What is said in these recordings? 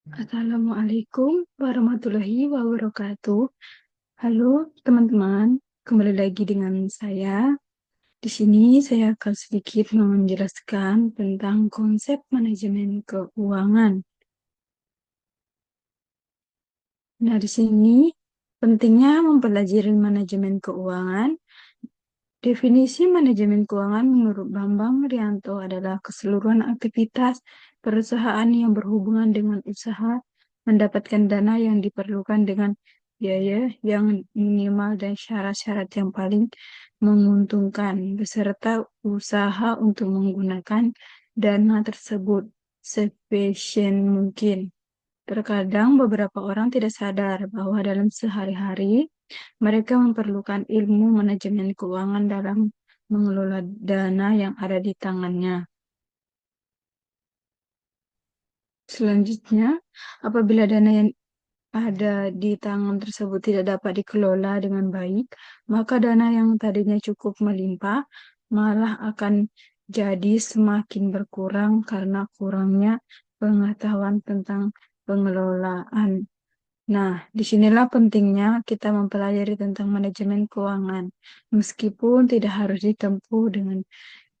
Assalamualaikum warahmatullahi wabarakatuh. Halo teman-teman, kembali lagi dengan saya. Di sini saya akan sedikit menjelaskan tentang konsep manajemen keuangan. Nah, di sini pentingnya mempelajari manajemen keuangan. Definisi manajemen keuangan menurut Bambang Rianto adalah keseluruhan aktivitas perusahaan yang berhubungan dengan usaha, mendapatkan dana yang diperlukan dengan biaya yang minimal dan syarat-syarat yang paling menguntungkan, beserta usaha untuk menggunakan dana tersebut seefisien mungkin. Terkadang beberapa orang tidak sadar bahwa dalam sehari-hari mereka memerlukan ilmu manajemen keuangan dalam mengelola dana yang ada di tangannya. Selanjutnya, apabila dana yang ada di tangan tersebut tidak dapat dikelola dengan baik, maka dana yang tadinya cukup melimpah malah akan jadi semakin berkurang karena kurangnya pengetahuan tentang pengelolaan. Nah, disinilah pentingnya kita mempelajari tentang manajemen keuangan, meskipun tidak harus ditempuh dengan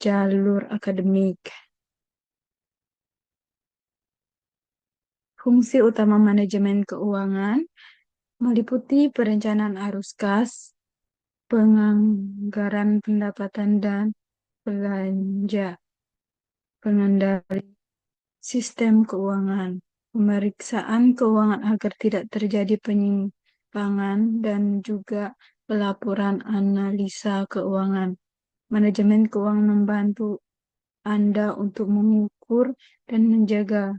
jalur akademik. Fungsi utama manajemen keuangan meliputi perencanaan arus kas, penganggaran pendapatan dan belanja, pengendali sistem keuangan, pemeriksaan keuangan agar tidak terjadi penyimpangan, dan juga pelaporan analisa keuangan. Manajemen keuangan membantu Anda untuk mengukur dan menjaga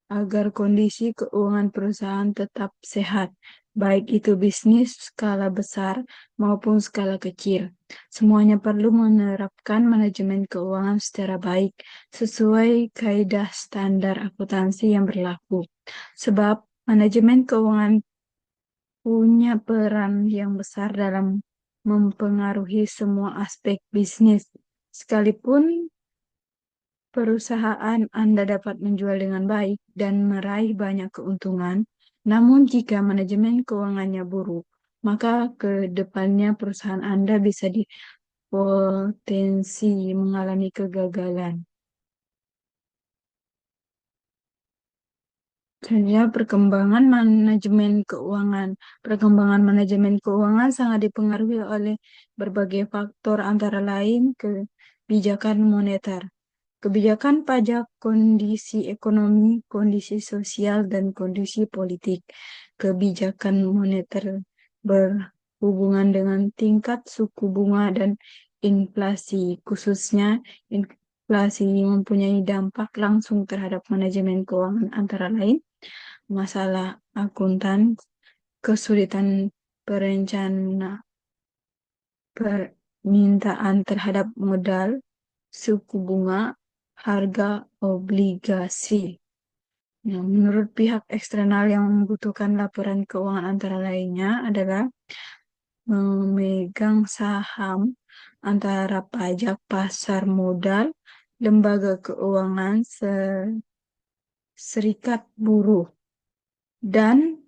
agar kondisi keuangan perusahaan tetap sehat, baik itu bisnis skala besar maupun skala kecil. Semuanya perlu menerapkan manajemen keuangan secara baik sesuai kaidah standar akuntansi yang berlaku. Sebab manajemen keuangan punya peran yang besar dalam mempengaruhi semua aspek bisnis. Sekalipun perusahaan Anda dapat menjual dengan baik dan meraih banyak keuntungan, namun jika manajemen keuangannya buruk, maka ke depannya perusahaan Anda bisa dipotensi mengalami kegagalan. Selanjutnya, perkembangan manajemen keuangan. Perkembangan manajemen keuangan sangat dipengaruhi oleh berbagai faktor antara lain kebijakan moneter, kebijakan pajak, kondisi ekonomi, kondisi sosial, dan kondisi politik. Kebijakan moneter berhubungan dengan tingkat suku bunga dan inflasi. Khususnya, inflasi mempunyai dampak langsung terhadap manajemen keuangan antara lain masalah akuntan, kesulitan perencanaan permintaan terhadap modal, suku bunga, harga obligasi. Nah, menurut pihak eksternal yang membutuhkan laporan keuangan antara lainnya adalah memegang saham antara pajak pasar modal, lembaga keuangan, serikat buruh, dan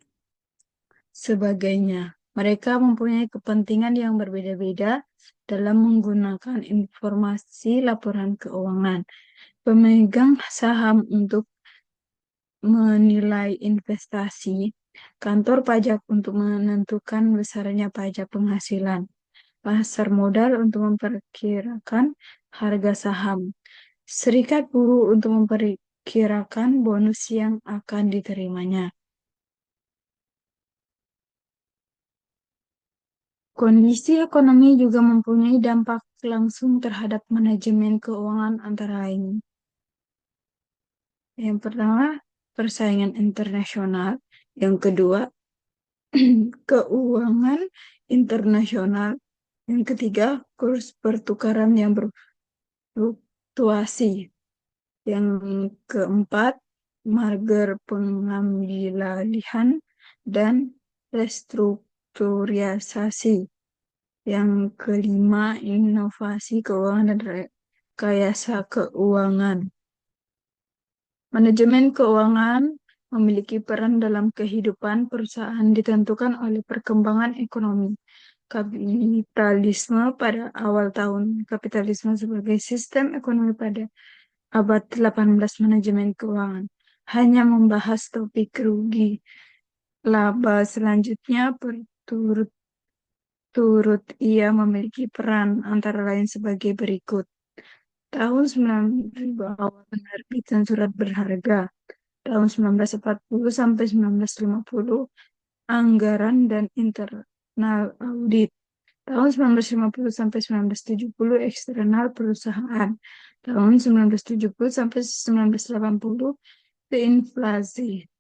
sebagainya. Mereka mempunyai kepentingan yang berbeda-beda dalam menggunakan informasi laporan keuangan. Pemegang saham untuk menilai investasi, kantor pajak untuk menentukan besarnya pajak penghasilan, pasar modal untuk memperkirakan harga saham, serikat buruh untuk memperkirakan bonus yang akan diterimanya. Kondisi ekonomi juga mempunyai dampak langsung terhadap manajemen keuangan antara lain. Yang pertama, persaingan internasional. Yang kedua, keuangan internasional. Yang ketiga, kurs pertukaran yang berfluktuasi. Yang keempat, marger pengambilalihan dan restrukturisasi. Yang kelima, inovasi keuangan dan rekayasa keuangan. Manajemen keuangan memiliki peran dalam kehidupan perusahaan ditentukan oleh perkembangan ekonomi. Kapitalisme pada awal tahun kapitalisme sebagai sistem ekonomi pada abad 18 manajemen keuangan hanya membahas topik rugi laba selanjutnya berturut-turut ia memiliki peran antara lain sebagai berikut. Tahun 9000 awal penerbitan surat berharga. Tahun 1940 sampai 1950 anggaran dan internal audit. Tahun 1950 sampai 1970 eksternal perusahaan. Tahun 1970 sampai 1980 inflasi.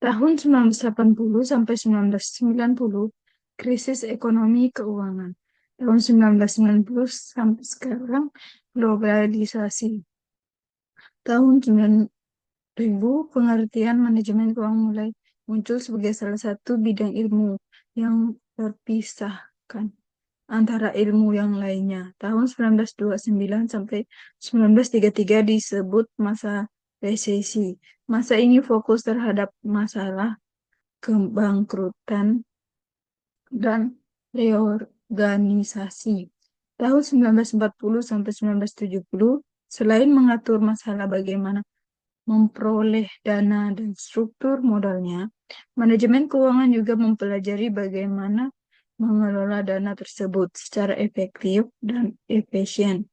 Tahun 1980 sampai 1990 krisis ekonomi keuangan. Tahun 1990 sampai sekarang globalisasi. Tahun 2000 pengertian manajemen keuangan mulai muncul sebagai salah satu bidang ilmu yang terpisahkan antara ilmu yang lainnya. Tahun 1929 sampai 1933 disebut masa resesi. Masa ini fokus terhadap masalah kebangkrutan dan reorganisasi. Tahun 1940 sampai 1970, selain mengatur masalah bagaimana memperoleh dana dan struktur modalnya, manajemen keuangan juga mempelajari bagaimana mengelola dana tersebut secara efektif dan efisien.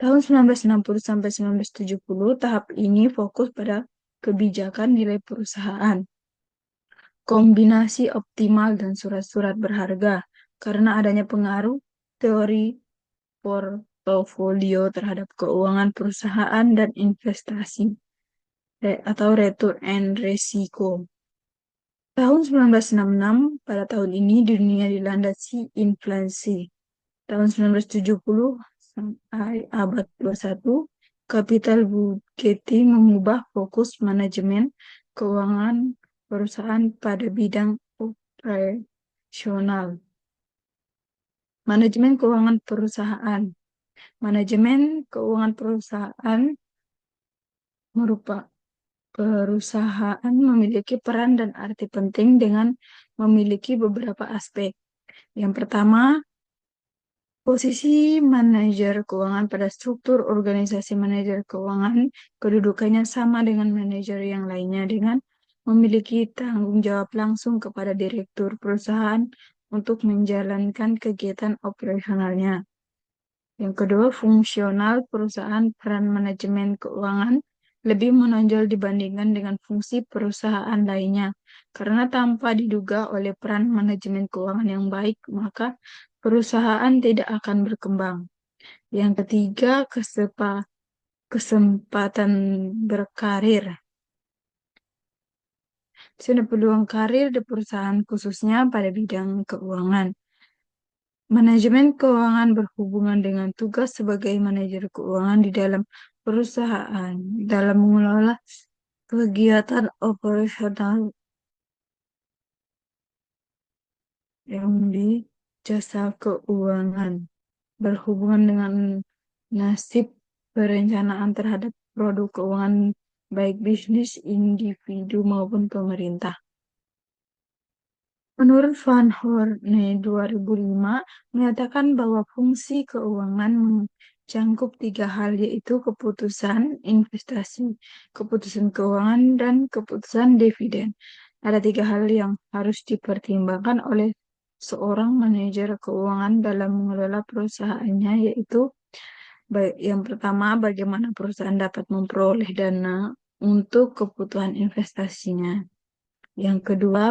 Tahun 1960 sampai 1970, tahap ini fokus pada kebijakan nilai perusahaan, kombinasi optimal dan surat-surat berharga karena adanya pengaruh teori portofolio terhadap keuangan perusahaan dan investasi atau return and resiko. Tahun 1966, pada tahun ini dunia dilandasi inflasi. Tahun 1970 sampai abad 21, Capital Budgeting mengubah fokus manajemen keuangan perusahaan pada bidang operasional. Manajemen keuangan perusahaan. Manajemen keuangan perusahaan merupakan perusahaan memiliki peran dan arti penting dengan memiliki beberapa aspek. Yang pertama, posisi manajer keuangan pada struktur organisasi manajer keuangan kedudukannya sama dengan manajer yang lainnya dengan memiliki tanggung jawab langsung kepada direktur perusahaan untuk menjalankan kegiatan operasionalnya. Yang kedua, fungsional perusahaan peran manajemen keuangan lebih menonjol dibandingkan dengan fungsi perusahaan lainnya. Karena tanpa diduga oleh peran manajemen keuangan yang baik, maka perusahaan tidak akan berkembang. Yang ketiga, kesempatan berkarir. Di sini peluang karir di perusahaan khususnya pada bidang keuangan. Manajemen keuangan berhubungan dengan tugas sebagai manajer keuangan di dalam perusahaan dalam mengelola kegiatan operasional yang di jasa keuangan berhubungan dengan nasib perencanaan terhadap produk keuangan baik bisnis, individu maupun pemerintah. Menurut Van Horne 2005 menyatakan bahwa fungsi keuangan mencakup tiga hal yaitu keputusan investasi, keputusan keuangan, dan keputusan dividen. Ada tiga hal yang harus dipertimbangkan oleh seorang manajer keuangan dalam mengelola perusahaannya yaitu yang pertama bagaimana perusahaan dapat memperoleh dana untuk kebutuhan investasinya. Yang kedua,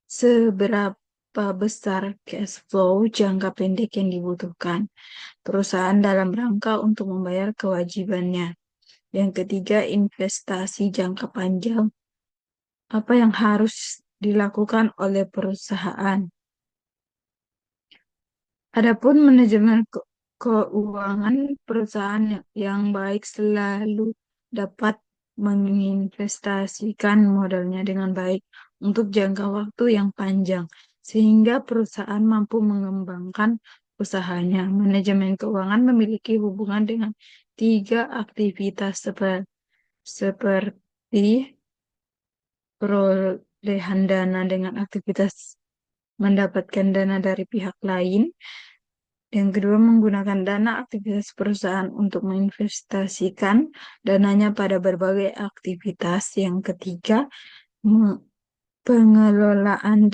seberapa besar cash flow jangka pendek yang dibutuhkan perusahaan dalam rangka untuk membayar kewajibannya. Yang ketiga, investasi jangka panjang. Apa yang harus dilakukan oleh perusahaan? Adapun manajemen keuangan perusahaan yang baik selalu dapat menginvestasikan modalnya dengan baik untuk jangka waktu yang panjang, sehingga perusahaan mampu mengembangkan usahanya. Manajemen keuangan memiliki hubungan dengan tiga aktivitas seperti perolehan dana dengan aktivitas mendapatkan dana dari pihak lain. Yang kedua, menggunakan dana aktivitas perusahaan untuk menginvestasikan dananya pada berbagai aktivitas. Yang ketiga, me- pengelolaan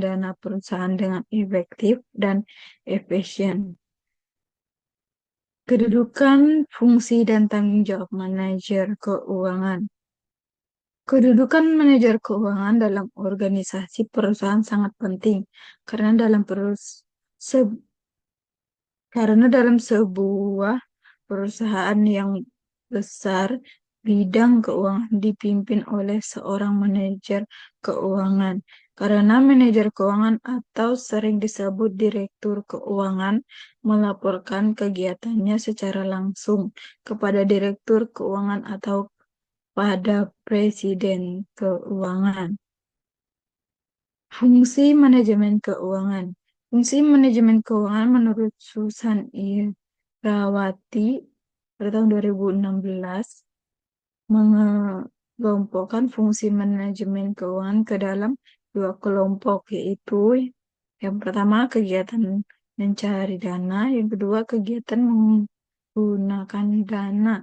dana perusahaan dengan efektif dan efisien. Kedudukan, fungsi, dan tanggung jawab manajer keuangan. Kedudukan manajer keuangan dalam organisasi perusahaan sangat penting karena karena dalam sebuah perusahaan yang besar, bidang keuangan dipimpin oleh seorang manajer keuangan. Karena manajer keuangan atau sering disebut direktur keuangan melaporkan kegiatannya secara langsung kepada direktur keuangan atau pada presiden keuangan. Fungsi manajemen keuangan. Fungsi manajemen keuangan menurut Susan Irawati pada tahun 2016 mengelompokkan fungsi manajemen keuangan ke dalam dua kelompok, yaitu yang pertama kegiatan mencari dana, yang kedua kegiatan menggunakan dana.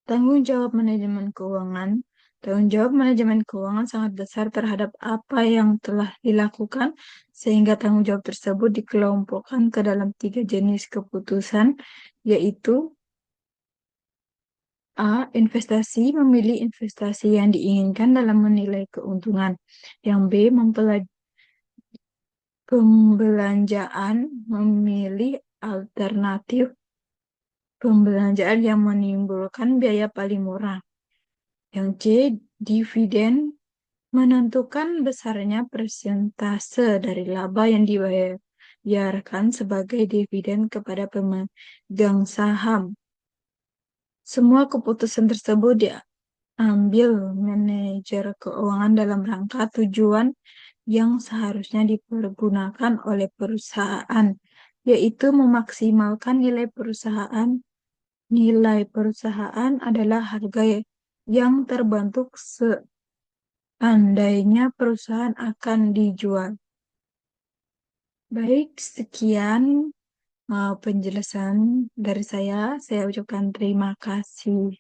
Tanggung jawab manajemen keuangan. Tanggung jawab manajemen keuangan sangat besar terhadap apa yang telah dilakukan, sehingga tanggung jawab tersebut dikelompokkan ke dalam tiga jenis keputusan, yaitu A. Investasi, memilih investasi yang diinginkan dalam menilai keuntungan. Yang B. Pembelanjaan, memilih alternatif pembelanjaan yang menimbulkan biaya paling murah. Yang C. Dividen, menentukan besarnya persentase dari laba yang dibayarkan sebagai dividen kepada pemegang saham. Semua keputusan tersebut diambil manajer keuangan dalam rangka tujuan yang seharusnya dipergunakan oleh perusahaan, yaitu memaksimalkan nilai perusahaan. Nilai perusahaan adalah harga yang terbentuk seandainya perusahaan akan dijual. Baik, sekian penjelasan dari saya. Saya ucapkan terima kasih.